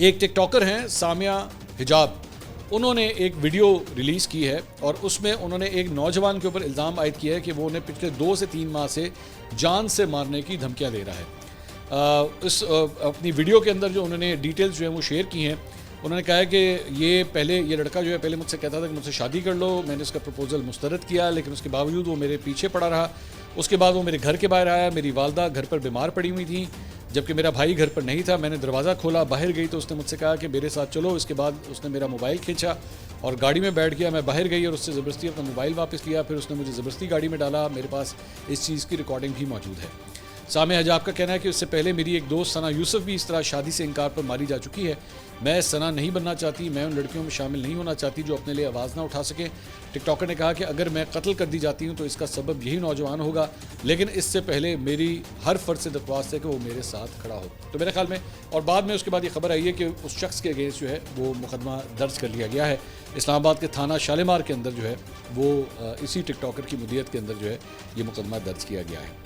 ایک ٹک ٹاکر ہیں سامیہ حجاب، انہوں نے ایک ویڈیو ریلیز کی ہے اور اس میں انہوں نے ایک نوجوان کے اوپر الزام عائد کیا ہے کہ وہ انہیں پچھلے 2 سے 3 ماہ سے جان سے مارنے کی دھمکیاں دے رہا ہے۔ اس اپنی ویڈیو کے اندر جو انہوں نے ڈیٹیلز جو ہیں وہ شیئر کی ہیں، انہوں نے کہا ہے کہ یہ لڑکا جو ہے پہلے مجھ سے کہتا تھا کہ مجھ سے شادی کر لو، میں نے اس کا پروپوزل مسترد کیا لیکن اس کے باوجود وہ میرے پیچھے پڑا رہا۔ اس کے بعد وہ میرے گھر کے باہر آیا، میری والدہ گھر پر بیمار پڑی ہوئی تھیں جبکہ میرا بھائی گھر پر نہیں تھا۔ میں نے دروازہ کھولا، باہر گئی تو اس نے مجھ سے کہا کہ میرے ساتھ چلو۔ اس کے بعد اس نے میرا موبائل کھینچا اور گاڑی میں بیٹھ گیا، میں باہر گئی اور اس سے زبردستی اپنا موبائل واپس لیا، پھر اس نے مجھے زبردستی گاڑی میں ڈالا۔ میرے پاس اس چیز کی ریکارڈنگ بھی موجود ہے۔ سامیہ حجاب کا کہنا ہے کہ اس سے پہلے میری ایک دوست ثنا یوسف بھی اس طرح شادی سے انکار پر ماری جا چکی ہے۔ میں ثنا نہیں بننا چاہتی، میں ان لڑکیوں میں شامل نہیں ہونا چاہتی جو اپنے لیے آواز نہ اٹھا سکیں۔ ٹک ٹاکر نے کہا کہ اگر میں قتل کر دی جاتی ہوں تو اس کا سبب یہی نوجوان ہوگا، لیکن اس سے پہلے میری ہر فرد سے درخواست ہے کہ وہ میرے ساتھ کھڑا ہو۔ تو میرے خیال میں اور بعد میں اس کے بعد یہ خبر آئی ہے کہ اس شخص کے اگینسٹ جو ہے وہ مقدمہ درج کر لیا گیا ہے۔ اسلام آباد کے تھانہ شالیمار کے اندر جو ہے وہ اسی ٹک ٹاکر کی مدیریت کے اندر جو ہے یہ مقدمہ درج کیا گیا ہے۔